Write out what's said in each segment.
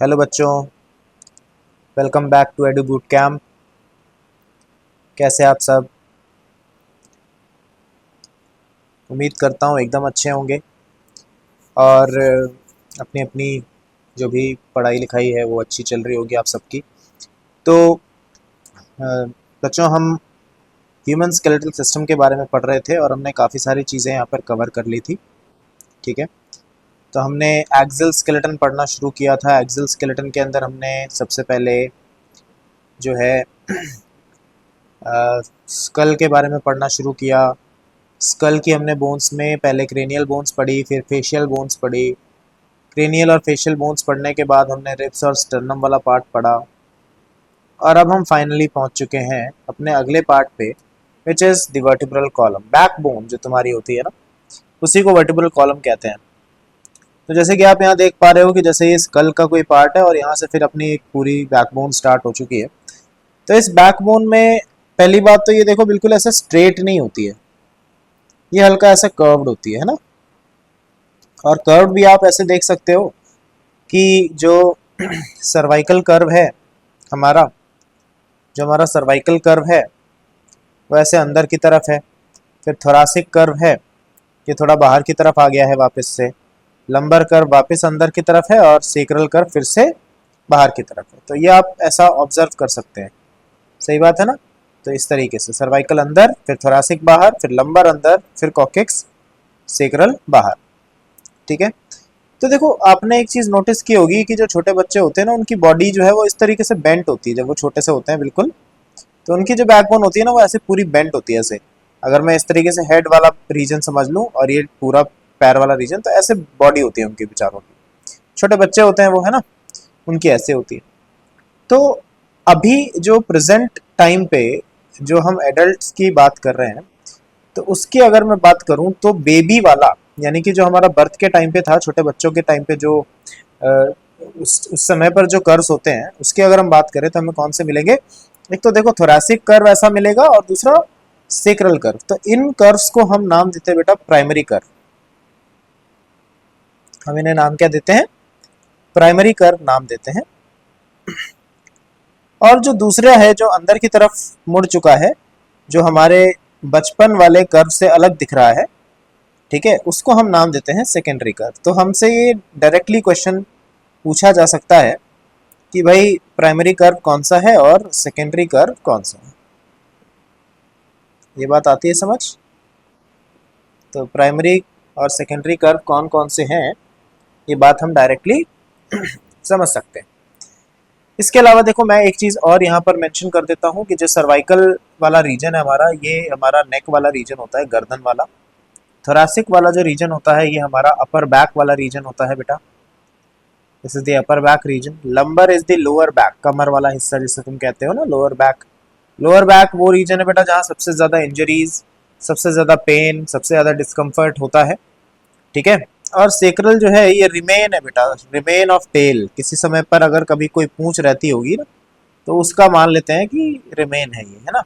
Hello बच्चों, welcome back to Edu Boot Camp. कैसे आप सब? उम्मीद करता हूँ एकदम अच्छे होंगे और अपनी अपनी जो भी पढ़ाई लिखाई है वो अच्छी चल रही होगी आप सबकी। तो बच्चों, हम ह्यूमन स्केलेटल सिस्टम के बारे में पढ़ रहे थे और हमने काफ़ी सारी चीज़ें यहाँ पर कवर कर ली थी। ठीक है, तो हमने एक्सल स्केलेटन पढ़ना शुरू किया था। एक्सल स्केलेटन के अंदर हमने सबसे पहले जो है स्कल के बारे में पढ़ना शुरू किया। स्कल की हमने बोन्स में पहले क्रेनियल बोन्स पढ़ी, फिर फेशियल बोन्स पढ़ी। क्रेनियल और फेशियल बोन्स पढ़ने के बाद हमने रिब्स और स्टर्नम वाला पार्ट पढ़ा और अब हम फाइनली पहुंच चुके हैं अपने अगले पार्ट पे, which is the vertebral column. Back bone जो तुम्हारी होती है ना, उसी को वर्टिब्रल कॉलम कहते हैं। तो जैसे कि आप यहाँ देख पा रहे हो कि जैसे ये स्कल का कोई पार्ट है और यहाँ से फिर अपनी एक पूरी बैकबोन स्टार्ट हो चुकी है। तो इस बैकबोन में पहली बात तो ये देखो, बिल्कुल ऐसे स्ट्रेट नहीं होती है, ये हल्का ऐसे कर्व्ड होती है ना। और कर्व भी आप ऐसे देख सकते हो कि जो सर्वाइकल कर्व है हमारा, जो हमारा सर्वाइकल कर्व है वो ऐसे अंदर की तरफ है। फिर थोरासिक कर्व है, ये थोड़ा बाहर की तरफ आ गया है वापस से। लंबर कर्व वापस अंदर की तरफ है और सेक्रल कर्व फिर से बाहर की तरफ है। तो ये आप ऐसा ऑब्जर्व कर सकते हैं। सही बात है ना? तो इस तरीके से सर्वाइकल अंदर, फिर थोरासिक बाहर, फिर लंबर अंदर, फिर कॉकेक्स, सेक्रल बाहर। ठीक है, तो देखो आपने एक चीज नोटिस की होगी कि जो छोटे बच्चे होते हैं ना, उनकी बॉडी जो है वो इस तरीके से बेंट होती है जब वो छोटे से होते हैं बिल्कुल। तो उनकी जो बैकबोन होती है ना, वो ऐसे पूरी बेंट होती है ऐसे। अगर मैं इस तरीके से हेड वाला रीजन समझ लूँ और ये पूरा पैर वाला रीजन, तो ऐसे बॉडी होती है उनके बेचारों की। छोटे बच्चे होते हैं वो, है ना, उनकी ऐसे होती है। तो अभी जो प्रेजेंट टाइम पे जो हम एडल्ट्स की बात कर रहे हैं, तो उसकी अगर मैं बात करूं तो बेबी वाला, यानी कि जो हमारा बर्थ के टाइम पे था, छोटे बच्चों के टाइम पे जो अ, उस समय पर जो कर्व्स होते हैं, उसकी अगर हम बात करें तो हमें कौन से मिलेंगे? एक तो देखो थोरैसिक कर्व ऐसा मिलेगा और दूसरा सेक्रल कर्व। तो इन कर्व्स को हम नाम देते हैं बेटा प्राइमरी कर्व। हम इन्हें नाम क्या देते हैं? प्राइमरी कर्व नाम देते हैं। और जो दूसरा है जो अंदर की तरफ मुड़ चुका है, जो हमारे बचपन वाले कर्व से अलग दिख रहा है, ठीक है, उसको हम नाम देते हैं सेकेंडरी कर्व। तो हमसे ये डायरेक्टली क्वेश्चन पूछा जा सकता है कि भाई प्राइमरी कर्व कौन सा है और सेकेंडरी कर्व कौन सा है। ये बात आती है समझ? तो प्राइमरी और सेकेंडरी कर्व कौन कौन से हैं, ये बात हम डायरेक्टली समझ सकते हैं। इसके अलावा देखो, मैं एक चीज़ और यहाँ पर मेंशन कर देता हूँ कि जो सर्वाइकल वाला रीजन है हमारा, ये हमारा नेक वाला रीजन होता है, गर्दन वाला। थोरैसिक वाला जो रीजन होता है, ये हमारा अपर बैक वाला रीजन होता है बेटा। This is the upper back region. Lumbar is the lower back, कमर वाला हिस्सा जिसे तुम कहते हो ना, लोअर बैक। लोअर बैक वो रीजन है बेटा जहाँ सबसे ज़्यादा इंजरीज, सबसे ज़्यादा पेन, सबसे ज़्यादा डिस्कम्फर्ट होता है। ठीक है, और सेक्रल जो है ये रिमेन है बेटा, रिमेन ऑफ टेल। किसी समय पर अगर कभी कोई पूंछ रहती होगी ना, तो उसका मान लेते हैं कि रिमेन है ये, है ना।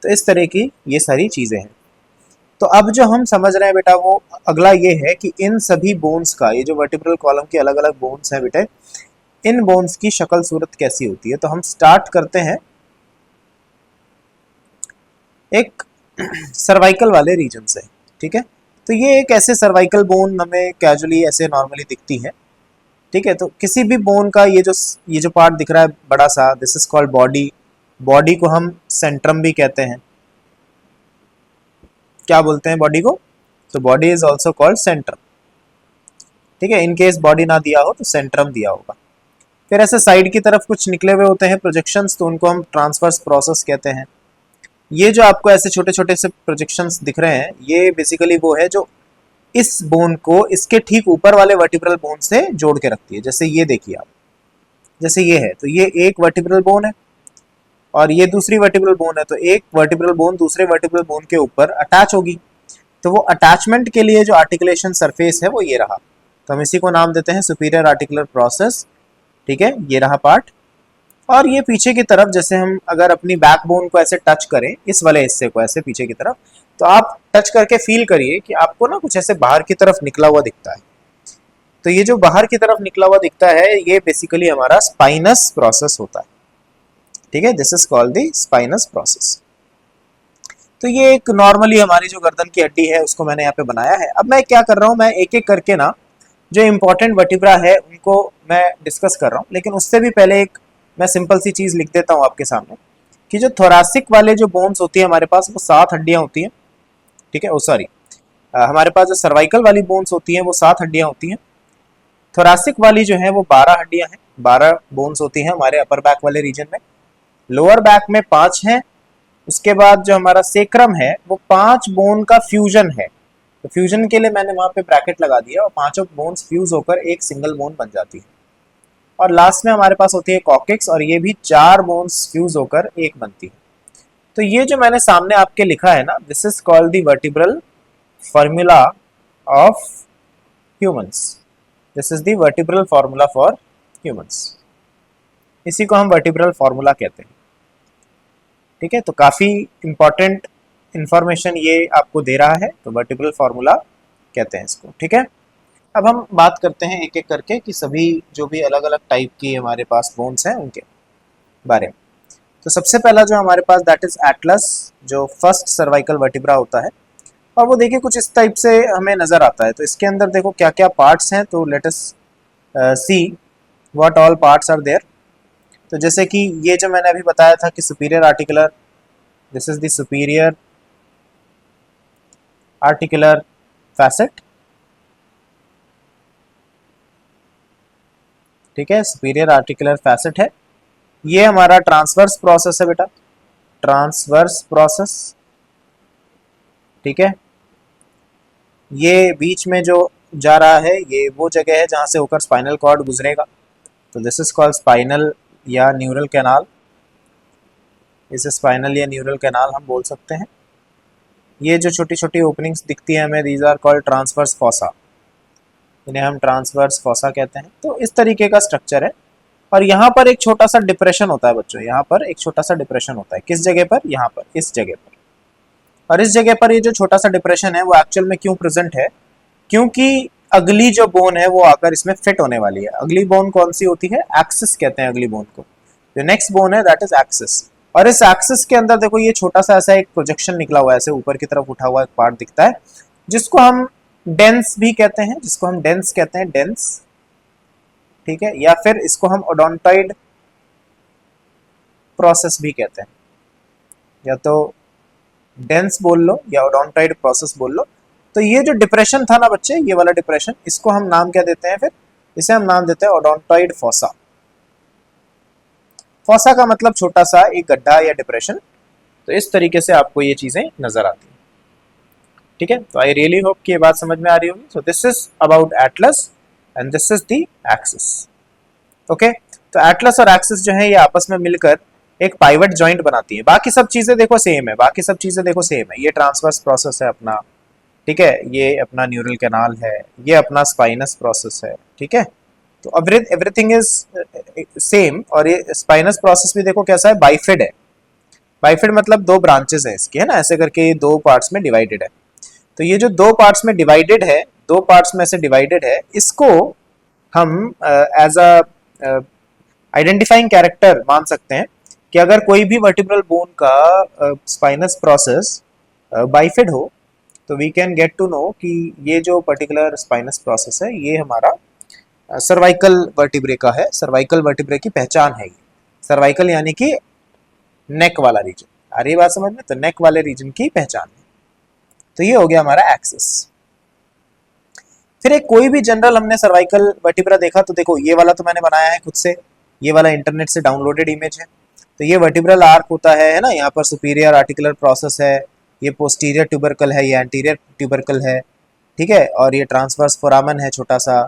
तो इस तरह की ये सारी चीज़ें हैं। तो अब जो हम समझ रहे हैं बेटा, वो अगला ये है कि इन सभी बोन्स का, ये जो वर्टिब्रल कॉलम के अलग अलग बोन्स हैं बेटे, इन बोन्स की शक्ल सूरत कैसी होती है। तो हम स्टार्ट करते हैं एक सर्वाइकल वाले रीजन से। ठीक है, तो ये एक ऐसे सर्वाइकल बोन हमें कैजुअली ऐसे नॉर्मली दिखती है। ठीक है, तो किसी भी बोन का ये जो पार्ट दिख रहा है बड़ा सा, this is called body. Body को हम सेंट्रम भी कहते हैं। क्या बोलते हैं बॉडी को? तो body is also called Centrum. ठीक है, इन केस बॉडी ना दिया हो तो सेंट्रम दिया होगा। फिर ऐसे साइड की तरफ कुछ निकले हुए होते हैं प्रोजेक्शंस, तो उनको हम ट्रांसवर्स प्रोसेस कहते हैं। ये जो आपको ऐसे छोटे छोटे से प्रोजेक्शंस दिख रहे हैं, ये बेसिकली वो है जो इस बोन को इसके ठीक ऊपर वाले वर्टिब्रल बोन से जोड़ के रखती है। जैसे ये देखिए आप, जैसे ये है, तो ये एक वर्टिब्रल बोन है और ये दूसरी वर्टिब्रल बोन है। तो एक वर्टिब्रल बोन दूसरे वर्टिब्रल बोन के ऊपर अटैच होगी। तो वो अटैचमेंट के लिए जो आर्टिकुलेशन सरफेस है वो ये रहा। तो हम इसी को नाम देते हैं सुपीरियर आर्टिकुलर प्रोसेस। ठीक है, ये रहा पार्ट। और ये पीछे की तरफ, जैसे हम अगर अपनी बैकबोन को ऐसे टच करें, इस वाले हिस्से को ऐसे पीछे की तरफ, तो आप टच करके फील करिए कि आपको ना कुछ ऐसे बाहर की तरफ निकला हुआ दिखता है। तो ये जो बाहर की तरफ निकला हुआ दिखता है ये बेसिकली हमारा स्पाइनस प्रोसेस होता है, ठीक है, this is called the spinous process. तो ये एक नॉर्मली हमारी जो गर्दन की हड्डी है उसको मैंने यहाँ पे बनाया है। अब मैं क्या कर रहा हूँ, मैं एक एक करके ना जो इम्पोर्टेंट वर्टिब्रा है उनको मैं डिस्कस कर रहा हूँ, लेकिन उससे भी पहले एक मैं सिंपल सी चीज़ लिख देता हूँ आपके सामने कि जो थोरासिक वाले जो बोन्स होती है हमारे पास वो 7 हड्डियाँ होती हैं, ठीक है, ओ सॉरी, हमारे पास जो सर्वाइकल वाली बोन्स होती हैं वो 7 हड्डियाँ होती हैं। थोरासिक वाली जो है वो 12 हड्डियाँ हैं, 12 बोन्स होती हैं हमारे अपर बैक वाले रीजन में। लोअर बैक में 5 हैं। उसके बाद जो हमारा सेक्रम है वो 5 बोन का फ्यूजन है, तो फ्यूजन के लिए मैंने वहां पे ब्रैकेट लगा दिया और पांचों बोन्स फ्यूज होकर एक सिंगल बोन बन जाती है। और लास्ट में हमारे पास होती है कॉकेक्स और ये भी 4 बोन्स फ्यूज होकर एक बनती है। तो ये जो मैंने सामने आपके लिखा है ना, this is called the vertebral formula of humans, this is the vertebral formula for humans, इसी को हम वर्टिब्रल फॉर्मूला कहते हैं, ठीक है। तो काफी इंपॉर्टेंट इंफॉर्मेशन ये आपको दे रहा है, तो वर्टिब्रल फॉर्मूला कहते हैं इसको, ठीक है। अब हम बात करते हैं एक एक करके कि सभी जो भी अलग अलग टाइप की हमारे पास बोन्स हैं उनके बारे में। तो सबसे पहला जो हमारे पास दैट इज एटलस, जो फर्स्ट सर्वाइकल वर्टिब्रा होता है, और वो देखिए कुछ इस टाइप से हमें नजर आता है। तो इसके अंदर देखो क्या क्या पार्ट्स हैं, तो let us see what all parts are there. तो जैसे कि ये जो मैंने अभी बताया था कि superior articular, this is the superior articular facet, ठीक है, सुपीरियर आर्टिकुलर फैसेट है। ये हमारा ट्रांसवर्स प्रोसेस है बेटा, ट्रांसवर्स प्रोसेस, ठीक है। ये बीच में जो जा रहा है ये वो जगह है जहां से होकर स्पाइनल कॉर्ड गुजरेगा, तो दिस इज कॉल्ड स्पाइनल या न्यूरल कैनाल, इसे स्पाइनल या न्यूरल कैनाल हम बोल सकते हैं। ये जो छोटी छोटी ओपनिंग्स दिखती है हमें, these are called transverse fossa, इन्हें हम ट्रांसवर्स फॉसा कहते हैं। तो इस तरीके का स्ट्रक्चर है। और यहाँ पर एक छोटा सा डिप्रेशन होता है बच्चों, यहाँ पर एक छोटा सा डिप्रेशन होता है, किस जगह पर, यहाँ पर, इस जगह पर। और इस जगह पर ये जो छोटा सा डिप्रेशन है वो एक्चुअल में क्यों प्रेजेंट है, क्योंकि अगली जो बोन है वो आकर इसमें फिट होने वाली है। अगली बोन कौन सी होती है, एक्सिस कहते हैं अगली बोन को, जो नेक्स्ट बोन है दैट इज एक्सिस। और इस एक्सिस के अंदर देखो ये छोटा सा ऐसा एक प्रोजेक्शन निकला हुआ है, ऐसे ऊपर की तरफ उठा हुआ एक पार्ट दिखता है, जिसको हम डेंस भी कहते हैं, जिसको हम डेंस कहते हैं, डेंस, ठीक है, या फिर इसको हम ओडोंटॉइड प्रोसेस भी कहते हैं, या तो डेंस बोल लो या ओडोंटॉइड प्रोसेस बोल लो। तो ये जो डिप्रेशन था ना बच्चे, ये वाला डिप्रेशन, इसको हम नाम क्या देते हैं, फिर इसे हम नाम देते हैं ओडोंटॉइड फॉसा। फॉसा का मतलब छोटा सा एक गड्ढा या डिप्रेशन। तो इस तरीके से आपको ये चीजें नजर आती हैं, ठीक है। तो आई रियली होप कि ये बात समझ में आ रही होगी। So this is about Atlas and this is the axis, okay. तो एटलस और एक्सिस जो है ये आपस में मिलकर एक पाइवट जॉइंट बनाती है। बाकी सब चीजें देखो सेम है, बाकी सब चीजें देखो सेम है। ये ट्रांसवर्स प्रोसेस है अपना, ठीक है, ये अपना न्यूरल कैनाल है, ये अपना स्पाइनस प्रोसेस है, ठीक है। तो एवरीथिंग इज सेम। और ये स्पाइनस प्रोसेस भी देखो कैसा है, बाइफिड है। बाइफिड मतलब 2 ब्रांचेस है इसके, है ना, ऐसे करके ये 2 पार्ट्स में डिवाइडेड है। तो ये जो 2 पार्ट्स में डिवाइडेड है, 2 पार्ट्स में से डिवाइडेड है, इसको हम एज अ आइडेंटिफाइंग कैरेक्टर मान सकते हैं कि अगर कोई भी वर्टिब्रल बोन का स्पाइनस प्रोसेस बाइफिड हो तो we can get to know कि ये जो पर्टिकुलर स्पाइनस प्रोसेस है ये हमारा सर्वाइकल वर्टिब्रे का है, सर्वाइकल वर्टिब्रे की पहचान है ये। सर्वाइकल यानी कि नेक वाला रीजन, आ रही बात समझ में, तो नेक वाले रीजन की पहचान है। तो ये हो गया हमारा एक्सिस। फिर एक कोई भी जनरल हमने सर्वाइकल वर्टिब्रा देखा, तो देखो ये वाला तो मैंने बनाया है खुद से, ये वाला इंटरनेट से डाउनलोडेड इमेज है। तो ये वर्टिब्रल आर्क होता है ना, यहाँ पर सुपीरियर आर्टिकुलर प्रोसेस है, ये पोस्टीरियर ट्यूबरकल है, ये एंटीरियर ट्यूबरकल है, ठीक है, और ये ट्रांसवर्स फोरामन है छोटा सा,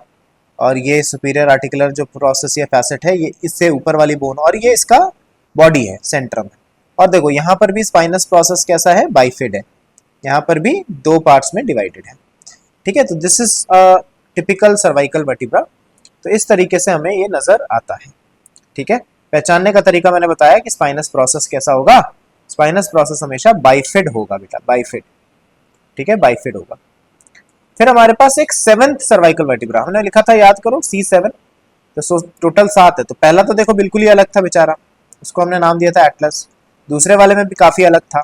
और ये सुपीरियर आर्टिकुलर जो प्रोसेस या फैसेट है ये इससे ऊपर वाली बोन, और ये इसका बॉडी है सेंट्रम है। और देखो यहाँ पर भी स्पाइनस प्रोसेस कैसा है, बाइफिड है, यहाँ पर भी 2 पार्ट्स में डिवाइडेड है, ठीक है। तो this is typical cervical vertebra. तो इस तरीके से हमें ये नजर आता है, ठीक है। पहचानने का तरीका मैंने बताया कि स्पाइनस प्रोसेस कैसा होगा, स्पाइनस प्रोसेस हमेशा बाइफिड होगा बेटा, बाइफिड, ठीक है, बाइफिड होगा। फिर हमारे पास एक 7th सर्वाइकल वर्टिब्रा, हमने लिखा था याद करो C7, तो टोटल 7 है। तो पहला तो देखो बिल्कुल ही अलग था बेचारा, उसको हमने नाम दिया था एटलस। दूसरे वाले में भी काफी अलग था,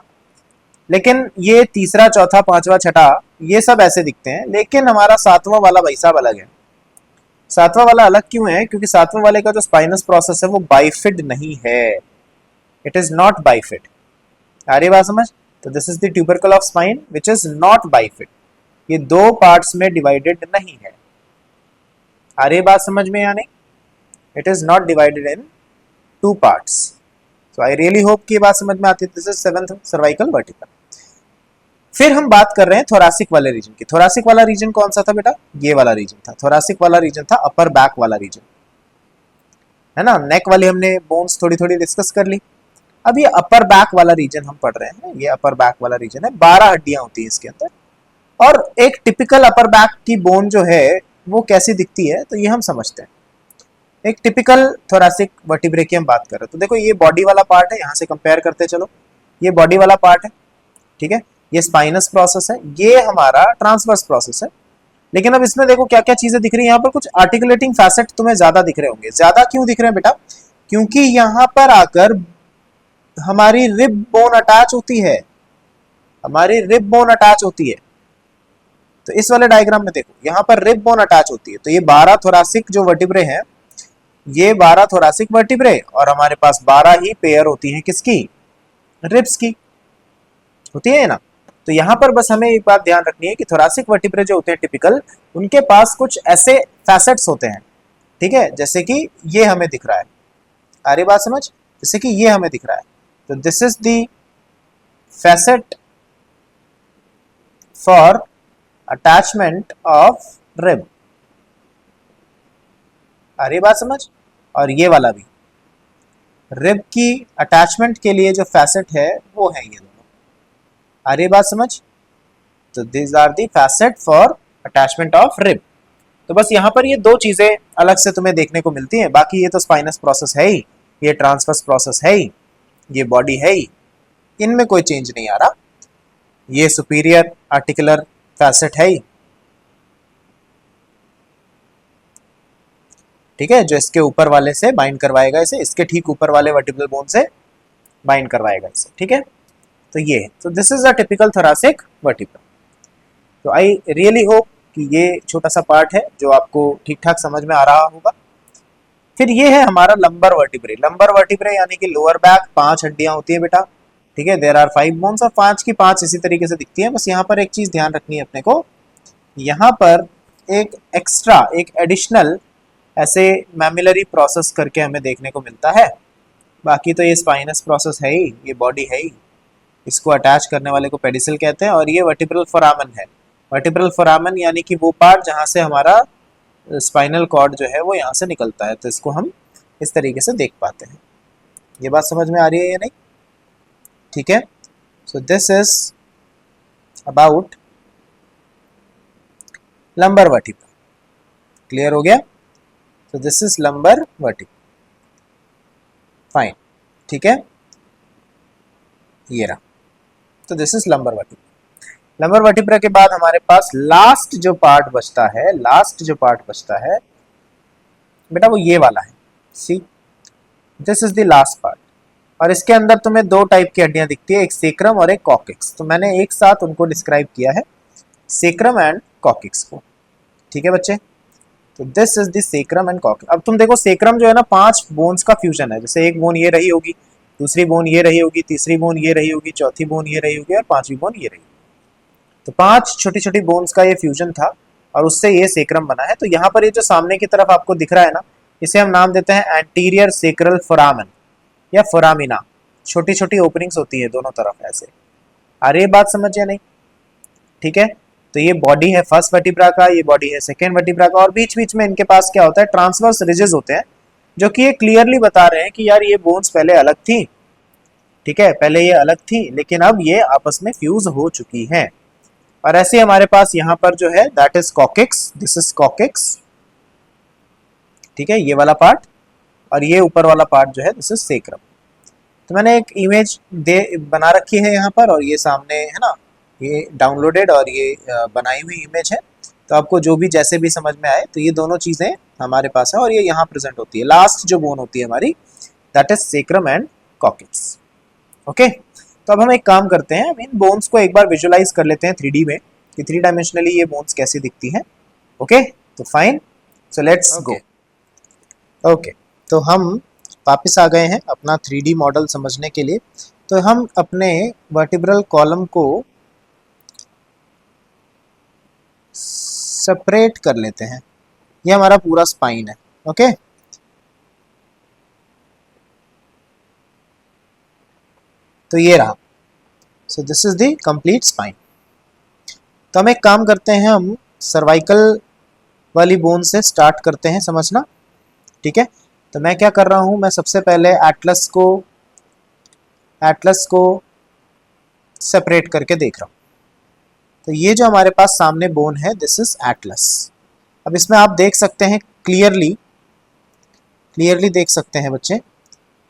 लेकिन ये तीसरा, चौथा, पांचवा, छठा ये सब ऐसे दिखते हैं, लेकिन हमारा सातवां वाला भाई साहब अलग है। सातवां वाला अलग क्यों है? क्योंकि सातवां वाले का जो स्पाइनस प्रोसेस है वो बाइफिड नहीं है, इट इज नॉट बाइफिड। आ रही बात समझ? तो this is the tubercle of spine which is not bifid, ये दो पार्ट्स में डिवाइडेड नहीं है। आ रही बात समझ में या नहीं? It is not divided in two parts. So I really hope कि ये बात समझ में आती है। This is 7th cervical vertebra. फिर हम बात कर रहे हैं थोरासिक वाले रीजन की। थोरासिक वाला रीजन कौन सा था बेटा? ये वाला रीजन था। थोरासिक वाला रीजन था अपर बैक वाला रीजन, है ना। नेक वाली हमने बोन्स थोड़ी थोड़ी डिस्कस कर ली। अब ये अपर बैक वाला रीजन हम पढ़ रहे हैं, ये अपर बैक वाला रीजन है, 12 हड्डियां होती हैं इसके अंदर। और एक टिपिकल अपर बैक की बोन जो है वो कैसी दिखती है, तो ये हम समझते हैं। एक टिपिकल थोरासिक वर्टिब्रे की हम बात कर रहे हैं, तो देखो ये बॉडी वाला पार्ट है, यहाँ से कंपेयर करते चलो, ये बॉडी वाला पार्ट है, ठीक है। ये स्पाइनस प्रोसेस है, ये हमारा ट्रांसवर्स प्रोसेस है। लेकिन अब इसमें देखो क्या क्या चीजें दिख रही है, यहाँ पर कुछ आर्टिकुलेटिंग फैसेट तुम्हें ज्यादा दिख रहे होंगे। ज्यादा क्यों दिख रहे हैं बेटा? क्योंकि यहाँ पर आकर हमारी रिब बोन अटैच होती है, हमारी रिब बोन अटैच होती है। तो इस वाले डायग्राम में देखो, यहाँ पर रिब बोन अटैच होती है। तो ये 12 थोरासिक जो वर्टिब्रे हैं, ये 12 थोरासिक वर्टिब्रे, और हमारे पास 12 ही पेयर होती हैं किसकी? रिब्स की होती है ना। तो यहाँ पर बस हमें एक बात ध्यान रखनी है कि थोरासिक वर्टिब्रे जो होते हैं टिपिकल, उनके पास कुछ ऐसे फैसेट्स होते हैं, ठीक है, जैसे कि ये हमें दिख रहा है। आ रही बात समझ? जैसे कि ये हमें दिख रहा है, तो this is the facet for attachment of rib. आ रही बात समझ? और ये वाला भी रिब की अटैचमेंट के लिए जो फैसेट है वो है ये दोनों। आ रही बात समझ? तो this are the facet for attachment of rib. तो बस यहाँ पर ये दो चीजें अलग से तुम्हें देखने को मिलती हैं, बाकी ये तो स्पाइनस प्रोसेस है ही, ये ट्रांसवर्स प्रोसेस है ही, ये बॉडी है ही, इनमें कोई चेंज नहीं आ रहा। ये सुपीरियर आर्टिकुलर फैसेट है ही, ठीक है, जो इसके ऊपर वाले से बाइंड करवाएगा इसे, इसके ठीक ऊपर वाले वर्टिब्रल बोन से बाइंड करवाएगा इसे, ठीक है। तो ये है, तो this is a typical thoracic vertebra. तो आई रियली होप कि ये छोटा सा पार्ट है जो आपको ठीक ठाक समझ में आ रहा होगा। फिर ये है हमारा लंबर वर्टिब्रे। लंबर वर्टिब्रे यानी कि लोअर बैक, 5 हड्डियां होती है बेटा, ठीक है। देयर आर 5 बोन्स और 5 की 5 इसी तरीके से दिखती है। बस यहाँ पर एक चीज ध्यान रखनी है अपने को, यहाँ पर एक एक्स्ट्रा, एक एडिशनल ऐसे मैमिलरी प्रोसेस करके हमें देखने को मिलता है। बाकी तो ये स्पाइनस प्रोसेस है ही, ये बॉडी है ही, इसको अटैच करने वाले को पेडिसल कहते हैं। और ये वर्टिब्रल फोरामन है। वर्टिब्रल फोरामन यानी कि वो पार्ट जहाँ से हमारा स्पाइनल कॉर्ड जो है वो यहाँ से निकलता है, तो इसको हम इस तरीके से देख पाते हैं। ये बात समझ में आ रही है या नहीं? ठीक है। So this is about lumbar vertebra. Clear हो गया? तो this is lumbar vertebra, fine, ठीक है, ये रहा। तो this is lumbar vertebra. Lumbar vertebra के बाद हमारे पास लास्ट जो पार्ट बचता है, लास्ट जो पार्ट बचता है बेटा वो ये वाला है। See, this is the last part, और इसके अंदर तुम्हें दो टाइप की हड्डियां दिखती है, एक सेक्रम और एक कॉकिक्स। तो मैंने एक साथ उनको डिस्क्राइब किया है, सेक्रम एंड कॉकिक्स को, ठीक है बच्चे। तो this is the sacrum and coccyx. अब तुम देखो सेक्रम जो है ना, 5 बोन्स का फ्यूजन है। जैसे एक बोन ये रही होगी, दूसरी बोन ये रही होगी, तीसरी बोन ये रही होगी, चौथी बोन ये रही होगी और पांचवी बोन ये रही होगी। तो 5 छोटी छोटी बोन्स का ये फ्यूजन था और उससे ये सेक्रम बना है। तो यहाँ पर ये जो सामने की तरफ आपको दिख रहा है ना, इसे हम नाम देते हैं एंटीरियर सेक्रल फोरामन या फोरामिना। छोटी छोटी ओपनिंग्स होती है दोनों तरफ ऐसे। आ रही है बात समझ या नहीं? ठीक है। तो ये बॉडी है फर्स्ट वर्टिब्रा का, ये बॉडी है सेकेंड वर्टिब्रा का, और बीच बीच में इनके पास क्या होता है, ट्रांसवर्स रिजेस होते हैं, जो कि ये क्लियरली बता रहे हैं कि यार ये बोन्स पहले अलग थी, ठीक है, पहले ये अलग थी लेकिन अब ये आपस में फ्यूज हो चुकी हैं। और ऐसे हमारे पास यहाँ पर जो है that is coccyx, this is coccyx, ठीक है, ये वाला पार्ट, और ये ऊपर वाला पार्ट जो है दिस इज सेक्रम। तो मैंने एक इमेज बना रखी है यहाँ पर, और ये सामने है ना, ये डाउनलोडेड और ये बनाई हुई इमेज है। तो आपको जो भी जैसे भी समझ में आए, तो ये दोनों चीजें हमारे पास है और ये यहाँ प्रेजेंट होती है। लास्ट जो बोन होती है हमारी, that is sacrum and coccyx. Okay, तो अब हम एक काम करते हैं, इन बोन्स को एक बार विजुअलाइज कर लेते हैं 3D में कि 3 डायमेंशनली ये बोन्स कैसी दिखती हैं। ओके, तो fine, so let's go. Okay, तो हम वापस आ गए हैं अपना 3D मॉडल समझने के लिए। तो हम अपने वर्टिब्रल कॉलम को सेपरेट कर लेते हैं। ये हमारा पूरा स्पाइन है। ओके, तो ये रहा, so this is the complete spine. तो हम एक काम करते हैं, हम सर्वाइकल वाली बोन से स्टार्ट करते हैं समझना। ठीक है, तो मैं क्या कर रहा हूं, मैं सबसे पहले एटलस को सेपरेट करके देख रहा हूं। तो ये जो हमारे पास सामने बोन है, दिस इज एटलस। अब इसमें आप देख सकते हैं क्लियरली देख सकते हैं बच्चे,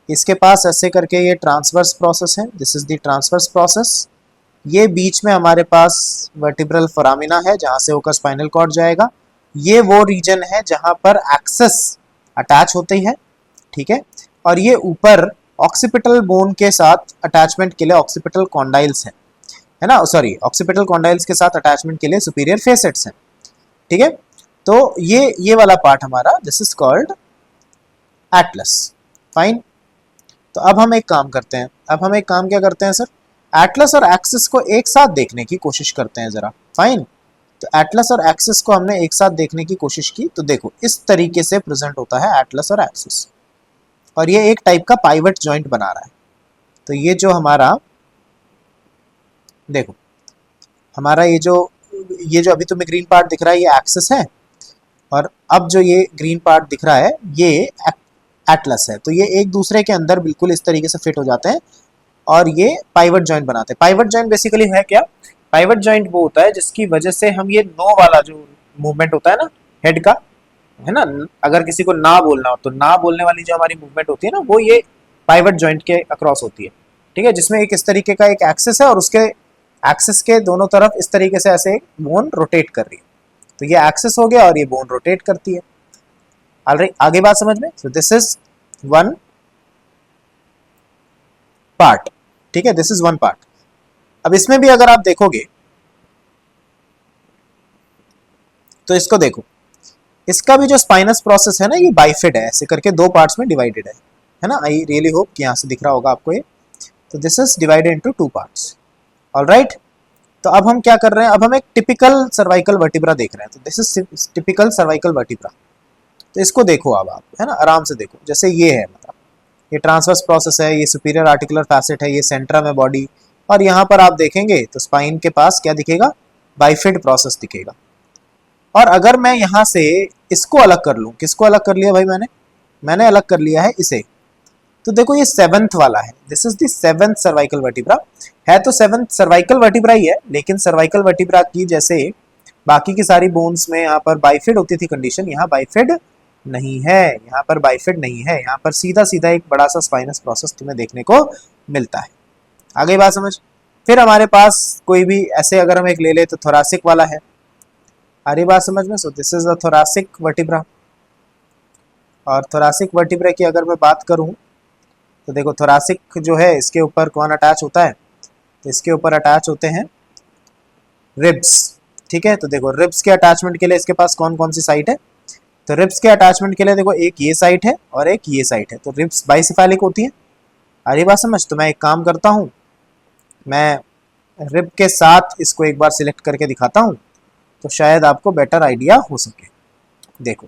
इसके पास ऐसे करके ये ट्रांसवर्स प्रोसेस है, this is the transverse process. ये बीच में हमारे पास वर्टिब्रल फोरामिना है जहां से होकर स्पाइनल कॉर्ड जाएगा। ये वो रीजन है जहां पर एक्सेस अटैच होती है। ठीक है, और ये ऊपर ऑक्सीपिटल बोन के साथ अटैचमेंट के लिए ऑक्सीपिटल कॉन्डाइल्स है ना, सॉरी, ऑक्सीपिटल कॉन्डाइल्स के साथ अटैचमेंट के लिए सुपीरियर फेसेट्स हैं। ठीक है, तो ये वाला पार्ट हमारा, this is called Atlas. Fine, तो अब हम एक काम करते हैं, क्या करते हैं सर, एटलस और एक्सिस को एक साथ देखने की कोशिश करते हैं जरा। फाइन, तो एटलस और एक्सिस को हमने एक साथ देखने की कोशिश की, तो देखो इस तरीके से प्रेजेंट होता है एटलस और एक्सिस, और ये एक टाइप का पाइवट जॉइंट बना रहा है। तो ये जो हमारा, देखो हमारा ये जो अभी तुम्हें ग्रीन पार्ट दिख रहा है, ये एक्सिस है, और अब जो ये ग्रीन पार्ट दिख रहा है, ये एटलस है। तो ये एक दूसरे के अंदर बिल्कुल इस तरीके से फिट हो जाते हैं और ये पाइवट जॉइंट बनाते हैं। पाइवट जॉइंट बेसिकली है क्या, पाइवट जॉइंट वो होता है जिसकी वजह से हम ये नो वाला जो मूवमेंट होता है ना हेड का, है ना, अगर किसी को ना बोलना हो तो ना बोलने वाली जो हमारी मूवमेंट होती है ना, वो ये पाइवट जॉइंट के अक्रॉस होती है। ठीक है, जिसमें एक इस तरीके का एक एक्सिस है और उसके एक्सिस के दोनों तरफ इस तरीके से ऐसे एक बोन रोटेट कर रही है। तो ये एक्सिस हो गया और ये बोन रोटेट करती है। ऑलराइट, आगे बात समझ में। So this is one part. ठीक है, दिस इज वन पार्ट। अब इसमें भी अगर आप देखोगे तो इसको देखो, इसका भी जो स्पाइनस प्रोसेस है ना, ये बाइफिड है, ऐसे करके दो पार्ट्स में डिवाइडेड है ना। आई रियली होप कि यहां से दिख रहा होगा आपको ये। तो this is divided into two parts. Alright, तो अब हम क्या कर रहे हैं, अब हम एक टिपिकल सर्वाइकल वर्टिब्रा देख रहे हैं। तो this is typical cervical vertebra. तो इसको देखो अब आप, है ना, आराम से देखो। जैसे ये है, मतलब ये ट्रांसवर्स प्रोसेस है, ये सुपीरियर आर्टिकुलर फैसेट है, ये सेंट्रम है बॉडी, और यहाँ पर आप देखेंगे तो स्पाइन के पास क्या दिखेगा, बाइफिड प्रोसेस दिखेगा। और अगर मैं यहाँ से इसको अलग कर लूँ, किसको अलग कर लिया भाई, मैंने अलग कर लिया है इसे। तो देखो ये सेवंथ वाला है, this is the seventh cervical vertebra. है तो सेवंथ सर्वाइकल वर्टिब्रा ही है, लेकिन सर्वाइकल वर्टिब्रा की जैसे बाकी की सारी बोन्स में यहाँ पर बाइफिड होती थी कंडीशन, यहाँ बाइफिड नहीं है, यहाँ पर बाइफिड नहीं है, यहाँ पर सीधा सीधा एक बड़ा सा स्पाइनस प्रोसेस तुम्हें देखने को मिलता है। आ गई बात समझ। फिर हमारे पास कोई भी ऐसे अगर हम एक ले ले तो थोरासिक वाला है, आ रही बात समझ में। So this is the thoracic vertebra. और थोरासिक वर्टिब्रा की अगर मैं बात करूं तो देखो थोरासिक जो है, इसके ऊपर कौन अटैच होता है, तो इसके ऊपर अटैच होते हैं रिब्स। ठीक है, तो देखो रिब्स के अटैचमेंट के लिए इसके पास कौन कौन सी साइट है, तो रिब्स के अटैचमेंट के लिए देखो एक ये साइट है और एक ये साइट है। तो रिब्स बाइसेफेलिक होती है। आ रही बात समझ। तो मैं एक काम करता हूँ, मैं रिब के साथ इसको एक बार सिलेक्ट करके दिखाता हूँ, तो शायद आपको बेटर आइडिया हो सके। देखो,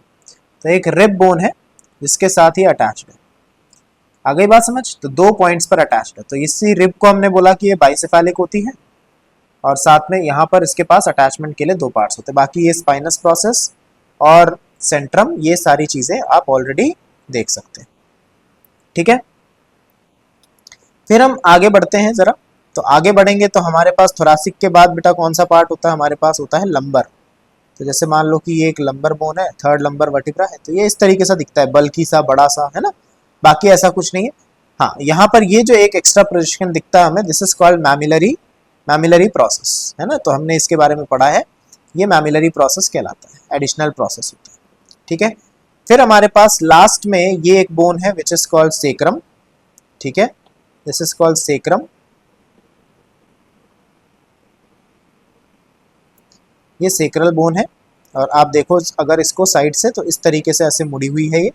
तो एक रिब बोन है जिसके साथ ही अटैच्ड है। आ गई बात समझ। तो दो पॉइंट्स पर अटैच्ड है, तो इसी रिब को हमने बोला कि ये बाइसेफेलिक होती है, और साथ में यहाँ पर इसके पास अटैचमेंट के लिए दो पार्ट्स होते हैं। बाकी ये स्पाइनस प्रोसेस और सेंट्रम, ये सारी चीजें आप ऑलरेडी देख सकते हैं। ठीक है, फिर हम आगे बढ़ते हैं जरा। तो आगे बढ़ेंगे तो हमारे पास थोरासिक के बाद बेटा कौन सा पार्ट होता है, हमारे पास होता है लंबर। तो जैसे मान लो कि ये एक लंबर बोन है, थर्ड लंबर वर्टिब्रा है, तो ये इस तरीके से दिखता है, बल्कि सा, बड़ा सा, है ना। बाकी ऐसा कुछ नहीं है। हाँ, यहाँ पर ये जो एक एक्स्ट्रा पोजीशन दिखता है हमें, this is called mammillary process, है ना। तो हमने इसके बारे में पढ़ा है ये मैमिलरी प्रोसेस कहलाता है, एडिशनल प्रोसेस होता है, ठीक है। फिर हमारे पास लास्ट में ये एक बोन है विच इज कॉल्ड सेक्रम, ठीक है, दिस इज कॉल्ड सेक्रम। ये सेक्रल बोन है और आप देखो अगर इसको साइड से तो इस तरीके से ऐसे मुड़ी हुई है ये,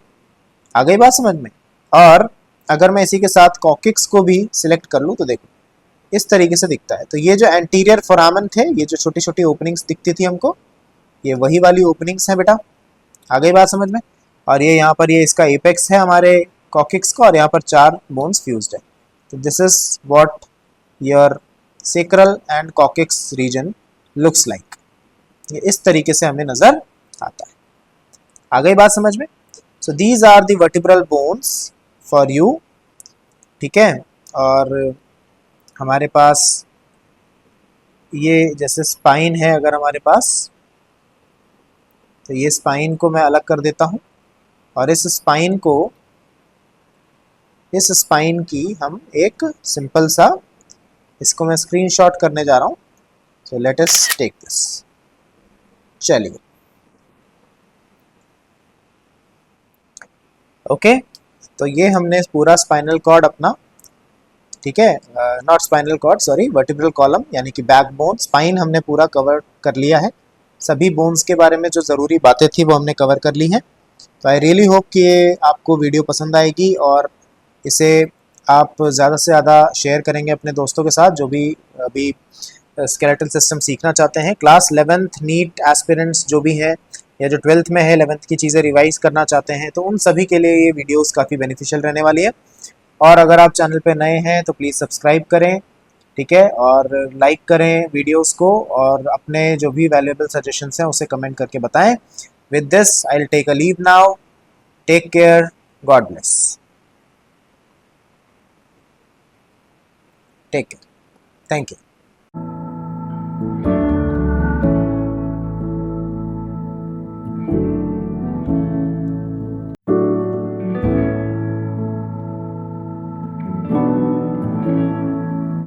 आ गई बात समझ में। और अगर मैं इसी के साथ कॉकिक्स को भी सिलेक्ट कर लूँ तो देखो इस तरीके से दिखता है। तो ये जो एंटीरियर फोरामन थे, ये जो छोटी छोटी ओपनिंग्स दिखती थी हमको, ये वही वाली ओपनिंग्स हैं बेटा, आ गई बात समझ में। और ये यहाँ पर ये इसका एपेक्स है हमारे कॉकिक्स का, और यहाँ पर 4 बोन्स फ्यूज्ड है। तो this is what your sacral and coccyx region looks like. ये इस तरीके से हमें नजर आता है, आ गई बात समझ में। So these are the vertebral bones for you, ठीक है। और हमारे पास ये जैसे स्पाइन है अगर हमारे पास, तो ये स्पाइन को मैं अलग कर देता हूँ, और इस स्पाइन की हम एक सिंपल सा, इसको मैं स्क्रीनशॉट करने जा रहा हूँ। So let us take this, चलिए ओके। तो ये हमने पूरा स्पाइनल कॉर्ड अपना, ठीक है, not spinal cord sorry, vertebral column यानी कि बैकबोन, स्पाइन हमने पूरा कवर कर लिया है। सभी बोन्स के बारे में जो ज़रूरी बातें थी वो हमने कवर कर ली हैं। तो आई रियली होप कि ये आपको वीडियो पसंद आएगी और इसे आप ज़्यादा से ज़्यादा शेयर करेंगे अपने दोस्तों के साथ जो भी अभी स्केलेटल सिस्टम सीखना चाहते हैं। क्लास 11th नीट एस्पिरेंट्स जो भी हैं या जो 12th में है 11th की चीज़ें रिवाइज करना चाहते हैं, तो उन सभी के लिए ये वीडियोस काफ़ी बेनिफिशियल रहने वाली है। और अगर आप चैनल पे नए हैं तो प्लीज़ सब्सक्राइब करें, ठीक है, और लाइक करें वीडियोस को, और अपने जो भी वैल्यूएबल सजेशंस हैं उसे कमेंट करके बताएं। With this I will take a leave now, take care, God bless, take care, thank you.